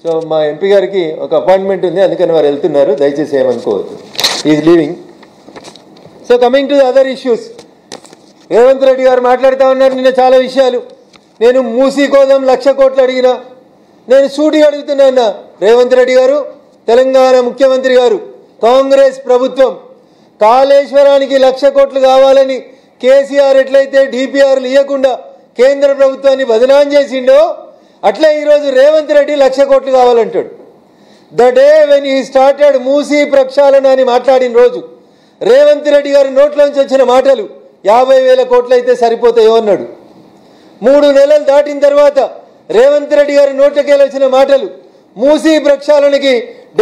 So మా MP గారికి ఒక అపాయింట్మెంట్ ఉంది, అందుకని వారు వెళ్తున్నారు, దయచేసి ఏమనుకోవద్దు. Is leaving. So coming to the other issues, Revanth Reddy గారు మాట్లాడుతూ ఉన్నారు నిన్న చాలా విషయాలు. నేను మూసీ కోసం 1,00,000 కోట్లు అడిగినా. నేను సూటిగా అడుగుతున్నా, రేవంత్ రెడ్డి గారు, తెలంగాణ ముఖ్యమంత్రి గారు, కాంగ్రెస్ ప్రభుత్వం కాళేశ్వరానికి 1,00,000 కోట్లు కావాలని కేసీఆర్ ఎట్లయితే డిపిఆర్లు ఇవ్వకుండా కేంద్ర ప్రభుత్వాన్ని బదనాం చేసిండో అట్లే ఈరోజు రేవంత్ రెడ్డి 1,00,000 కోట్లు కావాలంటాడు. The day when he started Musi ప్రక్షాళన అని మాట్లాడిన రోజు రేవంత్ రెడ్డి గారి నోట్లోంచి వచ్చిన మాటలు 50,000 కోట్లు అయితే సరిపోతాయో అన్నాడు. 3 నెలలు దాటిన తర్వాత రేవంత్ రెడ్డి గారి నోట్లకెళ్ళి వచ్చిన మాటలు మూసీ ప్రక్షాళనకి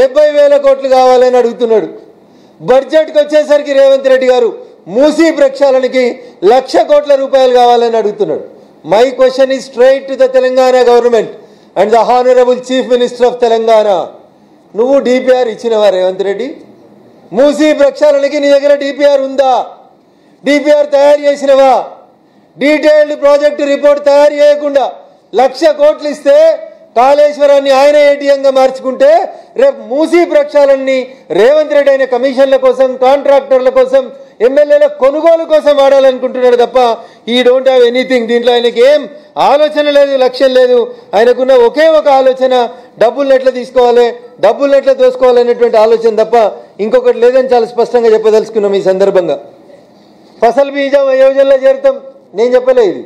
70,000 కోట్లు కావాలని అడుగుతున్నాడు. బడ్జెట్కి వచ్చేసరికి రేవంత్ రెడ్డి గారు మూసీ ప్రక్షాళనకి 1,00,000 కోట్ల రూపాయలు కావాలని అడుగుతున్నాడు. My question is straight to the Telangana government and the honourable chief minister of Telangana. నువ్వు డిపిఆర్ ఇచ్చినవా రేవంత్ రెడ్డి? మూసీ ప్రక్షాళనకి నీ దగ్గర డిపిఆర్ ఉందా? డిపిఆర్ తయారు చేసినవా? డీటెయిల్డ్ ప్రాజెక్టు రిపోర్ట్ తయారు చేయకుండా 1,00,000 కోట్లు ఇస్తే కాళేశ్వరాన్ని ఆయన ఏటీఎంగా మార్చుకుంటే రేపు మూసీ ప్రక్షాళనని రేవంత్ రెడ్డి అయిన కమిషన్ల కోసం, కాంట్రాక్టర్ల కోసం, ఎమ్మెల్యేల కొనుగోలు కోసం వాడాలనుకుంటున్నాడు తప్ప ఈ డోంట్ హ్యావ్ ఎనీథింగ్. దీంట్లో ఆయనకి ఏం ఆలోచన లేదు, లక్ష్యం లేదు. ఆయనకున్న ఒకే ఒక ఆలోచన డబ్బులను ఎట్లా తీసుకోవాలి, డబ్బులను ఎట్లా దోసుకోవాలనేటువంటి ఆలోచన తప్ప ఇంకొకటి లేదని చాలా స్పష్టంగా చెప్పదలుచుకున్నాం. ఈ సందర్భంగా ఫసల్ బీమా యోజనలో చేరుతాం, నేను చెప్పలేదు.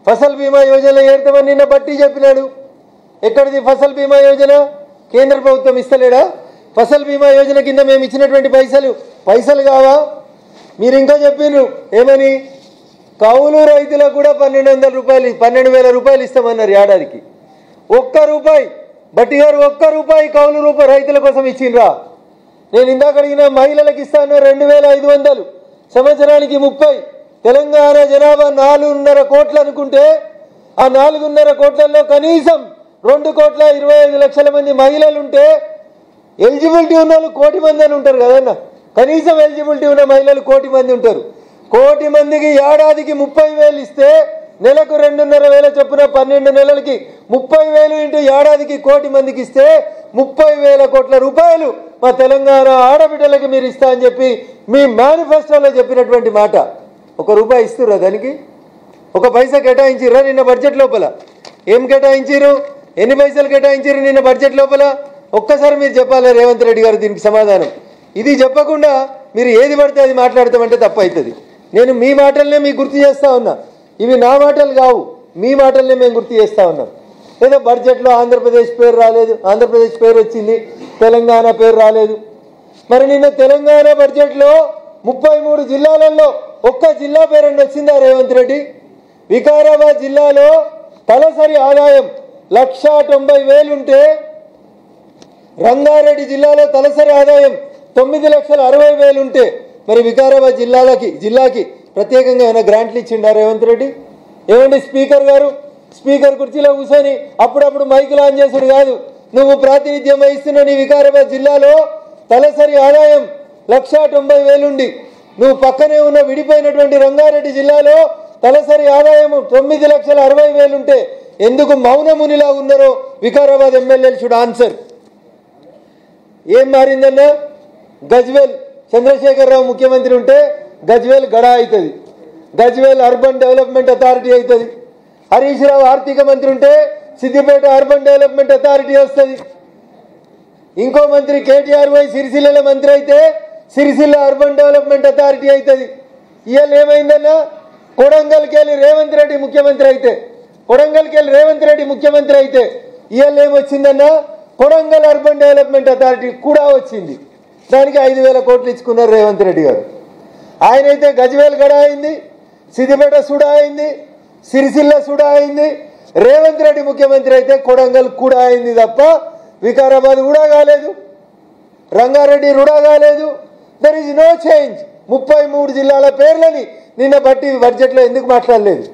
ఫసల్ బీమా యోజనలో చేరుతామని నిన్న బట్టి చెప్పినాడు. ఎక్కడిది ఫసల్ బీమా యోజన? కేంద్ర ప్రభుత్వం ఇస్తలేడా? ఫసల్ బీమా యోజన కింద మేము ఇచ్చినటువంటి పైసలు కావా? మీరు ఇంకా చెప్పినారు ఏమని, కౌలు రైతులకు కూడా 12,000 రూపాయలు ఇస్తామన్నారు ఏడాదికి. ₹1 బట్టి గారు ₹1 కౌలు రైతుల కోసం ఇచ్చిండ్రా? నేను ఇందాక అడిగిన మహిళలకు ఇస్తాను 2,500, సంవత్సరానికి 30. తెలంగాణ జనాభా 4.5 కోట్లు అనుకుంటే ఆ 4.5 కోట్లలో కనీసం 2,25,00,000 మంది మహిళలు ఉంటే ఎలిజిబిలిటీ ఉన్న వాళ్ళు 1,00,000 మంది అని ఉంటారు కదన్న. కనీసం ఎలిజిబిలిటీ ఉన్న మహిళలు 1,00,000 మంది ఉంటారు. 1,00,000 మందికి ఏడాదికి 30,000 ఇస్తే నెలకు 2,500 చొప్పున 12 నెలలకి 30,000 ఇంటూ ఏడాదికి 1,00,000 మందికి ఇస్తే 30,000 కోట్ల రూపాయలు మా తెలంగాణ ఆడబిడ్డలకి మీరు ఇస్తా అని చెప్పి మీ మేనిఫెస్టోలో చెప్పినటువంటి మాట. ₹1 ఇస్తుర్రా? దానికి 1 పైసా కేటాయించిర్రా నిన్న బడ్జెట్ లోపల? ఏం కేటాయించారు? ఎన్ని పైసలు కేటాయించారు నిన్న బడ్జెట్ లోపల? ఒక్కసారి మీరు చెప్పాలి రేవంత్ రెడ్డి గారు దీనికి సమాధానం. ఇది చెప్పకుండా మీరు ఏది పడితే అది మాట్లాడతామంటే తప్పు అవుతుంది. నేను మీ మాటలనే మీకు గుర్తు చేస్తూ ఉన్నా, ఇవి నా మాటలు కావు, మీ మాటలనే మేము గుర్తు చేస్తూ ఉన్నాం. ఏదో బడ్జెట్లో ఆంధ్రప్రదేశ్ పేరు రాలేదు, ఆంధ్రప్రదేశ్ పేరు వచ్చింది, తెలంగాణ పేరు రాలేదు. మరి నిన్న తెలంగాణ బడ్జెట్లో 33 జిల్లాలలో ఒక్క జిల్లా పేరు వచ్చిందా రేవంత్ రెడ్డి? వికారాబాద్ జిల్లాలో తలసరి ఆదాయం 1,90,000 ఉంటే రంగారెడ్డి జిల్లాలో తలసరి ఆదాయం 9,60,000 ఉంటే మరి వికారాబాద్ జిల్లాకి ప్రత్యేకంగా ఏమైనా గ్రాంట్లు ఇచ్చిండా రేవంత్ రెడ్డి? ఏమండి స్పీకర్ గారు, స్పీకర్ కుర్చీలో కూర్చొని అప్పుడప్పుడు మైకులు ఆన్ చేసుడు కాదు. నువ్వు ప్రాతినిధ్యం వహిస్తున్న నీ వికారాబాద్ జిల్లాలో తలసరి ఆదాయం 1,90,000 ఉండి నువ్వు పక్కనే ఉన్న విడిపోయినటువంటి రంగారెడ్డి జిల్లాలో తలసరి ఆదాయం 9,60,000 ఉంటే ఎందుకు మౌనమునిలా ఉన్నారో వికారాబాద్ ఎమ్మెల్యేలు షుడ్ ఆన్సర్. ఏం మారిందన్నా? గజ్వేల్ చంద్రశేఖరరావు ముఖ్యమంత్రి ఉంటే గజ్వేల్ గడా అవుతుంది, గజ్వేల్ అర్బన్ డెవలప్మెంట్ అథారిటీ అవుతుంది. హరీష్ రావు ఆర్థిక మంత్రి ఉంటే సిద్దిపేట అర్బన్ డెవలప్మెంట్ అథారిటీ వస్తుంది. ఇంకో మంత్రి కేటీఆర్ వై సిరిసిల్ల మంత్రి అయితే సిరిసిల్ల అర్బన్ డెవలప్మెంట్ అథారిటీ అవుతుంది. ఇవాళ ఏమైందన్నా? కొడంగల్కి వెళ్ళి రేవంత్ రెడ్డి ముఖ్యమంత్రి అయితే ఇవాళ ఏమొచ్చిందన్నా? కొడంగల్ అర్బన్ డెవలప్మెంట్ అథారిటీ కూడా వచ్చింది. దానికి 5,000 కోట్లు ఇచ్చుకున్నారు రేవంత్ రెడ్డి గారు. ఆయనైతే గజ్వేల్ గడా అయింది, సిద్దిపేట సుడా అయింది, సిరిసిల్ల సుడా అయింది. రేవంత్ రెడ్డి ముఖ్యమంత్రి అయితే కొడంగల్ కూడా అయింది తప్ప వికారాబాద్ కూడా కాలేదు, రంగారెడ్డి రుడా కాలేదు. There is no change. 33 జిల్లాల పేర్లని నిన్న బట్టి బడ్జెట్లో ఎందుకు మాట్లాడలేదు?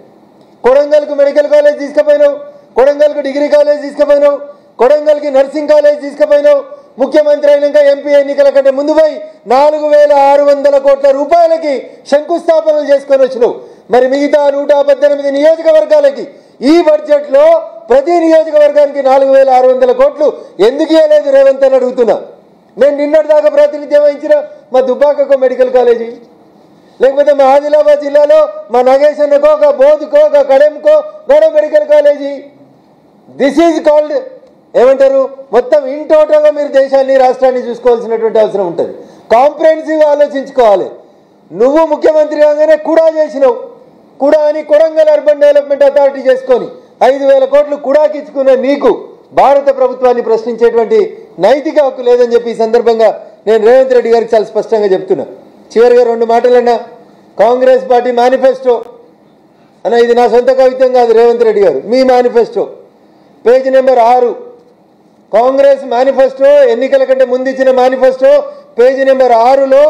కొడంగల్కు మెడికల్ కాలేజ్ తీసుకుపోయినావు, కొడంగల్కు డిగ్రీ కాలేజ్ తీసుకుపోయినావు, కొడంగల్కి నర్సింగ్ కాలేజ్ తీసుకుపోయినావు. ముఖ్యమంత్రి అయినాక ఎంపీ ఎన్నికల కంటే ముందు పోయి 4,600 కోట్ల రూపాయలకి శంకుస్థాపనలు చేసుకొని వచ్చినావు. మరి మిగతా 118 నియోజకవర్గాలకి ఈ బడ్జెట్లో ప్రతి నియోజకవర్గానికి 4,600 కోట్లు ఎందుకు ఇవ్వలేదు రేవంత్ అని అడుగుతున్నా. నేను నిన్నటి దాకా ప్రాతినిధ్యం వహించిన మా దుబ్బాకకో మెడికల్ కాలేజీ, లేకపోతే మా ఆదిలాబాద్ జిల్లాలో మా నగేశన్నకో ఒక బోధుకో ఒక కడెంకో మరో medical college. This is called ఏమంటారు, మొత్తం ఇన్ టోటల్గా మీరు దేశాన్ని రాష్ట్రాన్ని చూసుకోవాల్సినటువంటి అవసరం ఉంటుంది. కాంప్రహెన్సివ్గా ఆలోచించుకోవాలి. నువ్వు ముఖ్యమంత్రి కాగానే కూడా చేసినావు. కూడా అని కొడంగల్ అర్బన్ డెవలప్మెంట్ అథారిటీ చేసుకొని 5,000 కోట్లు కూడాకి ఇచ్చుకున్న నీకు భారత ప్రభుత్వాన్ని ప్రశ్నించేటువంటి నైతిక హక్కు లేదని చెప్పి ఈ సందర్భంగా నేను రేవంత్ రెడ్డి గారికి చాలా స్పష్టంగా చెప్తున్నా. చివరిగా 2 మాటలన్నా. కాంగ్రెస్ పార్టీ మేనిఫెస్టో అన్న, ఇది నా సొంత కవిత్వం కాదు, రేవంత్ రెడ్డి గారు మీ manifesto page number 6. Congress manifesto ఎన్నికల కంటే ముందు ఇచ్చిన మేనిఫెస్టో పేజ్ నెంబర్ 6లో